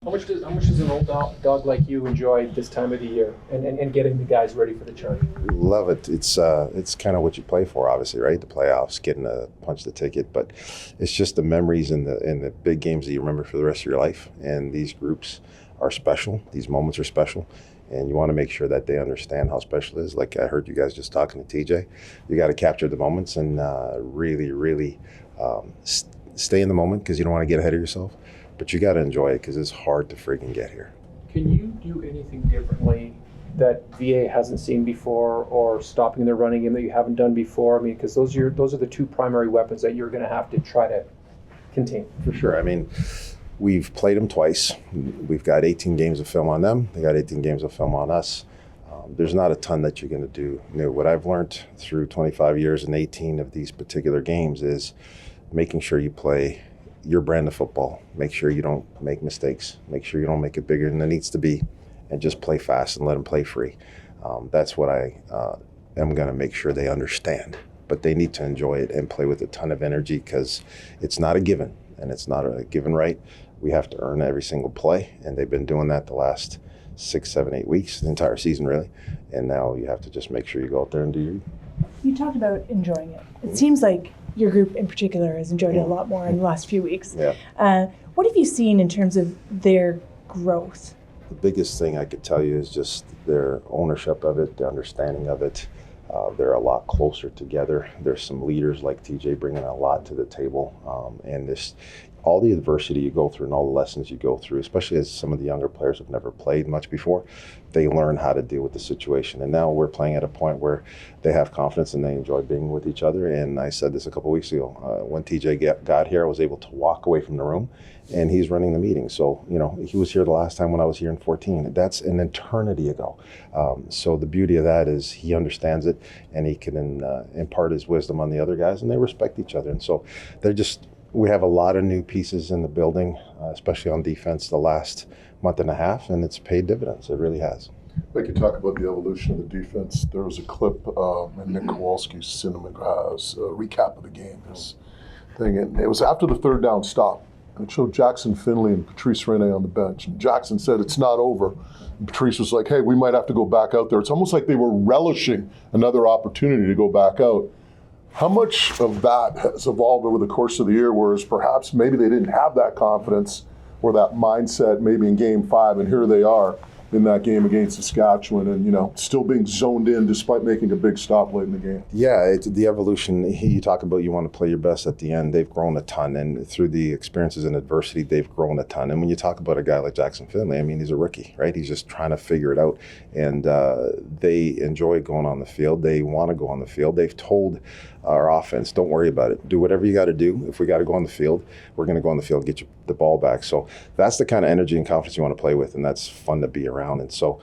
How much does an old dog like you enjoy this time of the year and getting the guys ready for the charge? Love it. It's kind of what you play for, obviously, right? The playoffs, getting to punch the ticket, but it's just the memories and the big games that you remember for the rest of your life. And these groups are special. These moments are special. And you want to make sure that they understand how special it is. Like I heard you guys just talking to TJ, you got to capture the moments and really, really stay in the moment because you don't want to get ahead of yourself. But you got to enjoy it because it's hard to freaking get here. Can you do anything differently that VA hasn't seen before, or stopping the running game that you haven't done before? I mean, because those are the two primary weapons that you're going to have to try to contain. For sure. I mean, we've played them twice. We've got 18 games of film on them. They got 18 games of film on us. There's not a ton that you're going to do new. What I've learned through 25 years and 18 of these particular games is making sure you play your brand of football. Make sure you don't make mistakes. Make sure you don't make it bigger than it needs to be, and just play fast and let them play free. That's what I am going to make sure they understand. But they need to enjoy it and play with a ton of energy because it's not a given, and it's not a given right. We have to earn every single play, and they've been doing that the last 6, 7, 8 weeks, the entire season really. And now you have to just make sure you go out there and do your. You talked about enjoying it. It seems like your group in particular has enjoyed it a lot more in the last few weeks. Yeah. What have you seen in terms of their growth? The biggest thing I could tell you is just their ownership of it, their understanding of it. They're a lot closer together. There's some leaders like TJ bringing a lot to the table. And this, all the adversity you go through and all the lessons you go through, especially as some of the younger players have never played much before, they learn how to deal with the situation. And now we're playing at a point where they have confidence and they enjoy being with each other. And I said this a couple of weeks ago, when TJ got here, I was able to walk away from the room, and he's running the meeting. So, he was here the last time when I was here in 14. That's an eternity ago. So the beauty of that is he understands it, and he can impart his wisdom on the other guys, and they respect each other. And so we have a lot of new pieces in the building, especially on defense the last month and a half, and it's paid dividends. It really has. Like you talk about the evolution of the defense, there was a clip in Nick Kowalski's Cinema has a recap of the game, this thing, and it was after the third down stop. And it showed Jackson Finley and Patrice Rene on the bench. And Jackson said, "It's not over." And Patrice was like, "Hey, we might have to go back out there." It's almost like they were relishing another opportunity to go back out. How much of that has evolved over the course of the year, whereas perhaps maybe they didn't have that confidence or that mindset maybe in Game 5, and here they are in that game against Saskatchewan and, still being zoned in despite making a big stop late in the game? Yeah, it's the evolution. You talk about you want to play your best at the end. They've grown a ton, and through the experiences and adversity, they've grown a ton. And when you talk about a guy like Jackson Finley, I mean, he's a rookie, right? He's just trying to figure it out, and they enjoy going on the field. They want to go on the field. They've told our offense, don't worry about it. Do whatever you got to do. If we got to go on the field, we're going to go on the field and get you the ball back. So that's the kind of energy and confidence you want to play with, and that's fun to be around. And so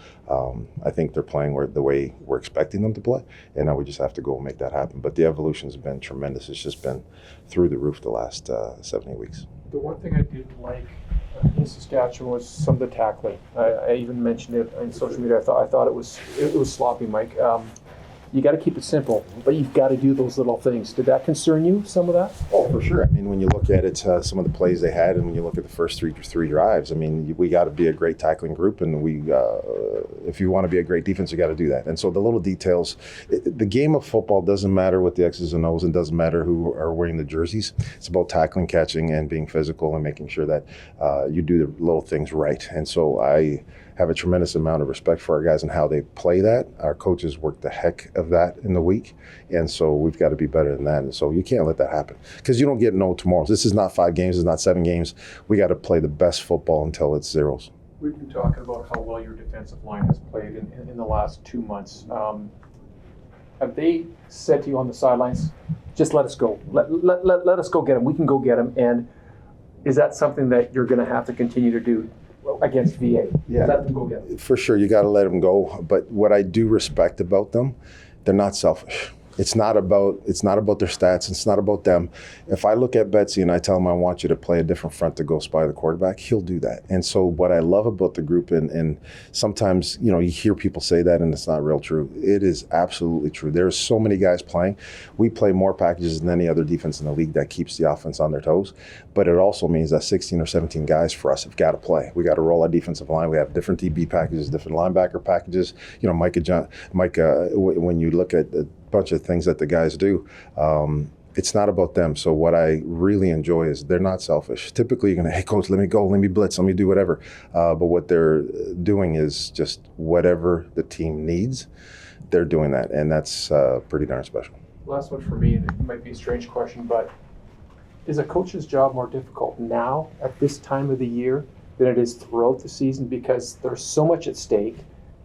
I think they're playing the way we're expecting them to play, and now we just have to go and make that happen. But the evolution has been tremendous. It's just been through the roof the last 7, 8 weeks. The one thing I didn't like in Saskatchewan was some of the tackling. I even mentioned it on social media. I thought it was sloppy, Mike. You got to keep it simple, but you've got to do those little things. Did that concern you, some of that? Oh, for sure. I mean, when you look at it, some of the plays they had, and when you look at the first three drives, I mean, we got to be a great tackling group, and if you want to be a great defense, you got to do that. And so the little details, the game of football doesn't matter what the X's and O's, and doesn't matter who are wearing the jerseys. It's about tackling, catching, and being physical, and making sure that you do the little things right. And so I have a tremendous amount of respect for our guys and how they play that. Our coaches work the heck of that in the week, and so we've got to be better than that. And so you can't let that happen because you don't get no tomorrows. This is not 5 games. It's not 7 games. We got to play the best football until it's zeros. We've been talking about how well your defensive line has played in the last 2 months. Have they said to you on the sidelines, just let us go. Let us go get them. We can go get them. And is that something that you're going to have to continue to do against VA? Yeah, let them go get them. For sure, you got to let them go. But what I do respect about them, they're not selfish. It's not about their stats. It's not about them. If I look at Betsy and I tell him I want you to play a different front to go spy the quarterback, he'll do that. And so what I love about the group, and sometimes you hear people say that and it's not real true. It is absolutely true. There's so many guys playing. We play more packages than any other defense in the league that keeps the offense on their toes. But it also means that 16 or 17 guys for us have got to play. We got to roll our defensive line. We have different DB packages, different linebacker packages. Mike, when you look at the bunch of things that the guys do, it's not about them. So what I really enjoy is they're not selfish. Typically you're gonna, hey coach, let me go, let me blitz, let me do whatever. But what they're doing is just whatever the team needs, they're doing that, and that's pretty darn special. Last one for me, and it might be a strange question, but is a coach's job more difficult now at this time of the year than it is throughout the season, because there's so much at stake?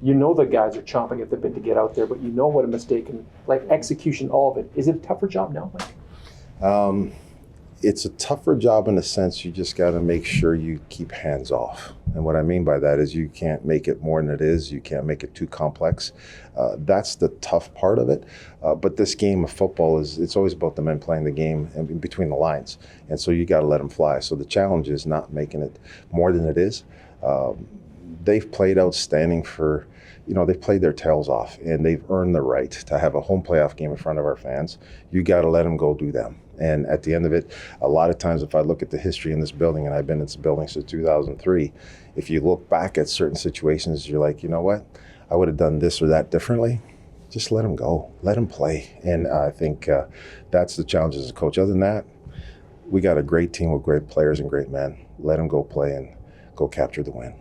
You know the guys are chomping at the bit to get out there, but you know what a mistake and like execution, all of it. Is it a tougher job now, Mike? It's a tougher job in the sense you just got to make sure you keep hands off. And what I mean by that is you can't make it more than it is. You can't make it too complex. That's the tough part of it. But this game of football it's always about the men playing the game and in between the lines. And so you got to let them fly. So the challenge is not making it more than it is. They've played outstanding for, they've played their tails off, and they've earned the right to have a home playoff game in front of our fans. You got to let them go do them. And at the end of it, a lot of times if I look at the history in this building, and I've been in this building since 2003, if you look back at certain situations, you're like, you know what? I would have done this or that differently. Just let them go. Let them play. And I think that's the challenge as a coach. Other than that, we got a great team with great players and great men. Let them go play and go capture the win.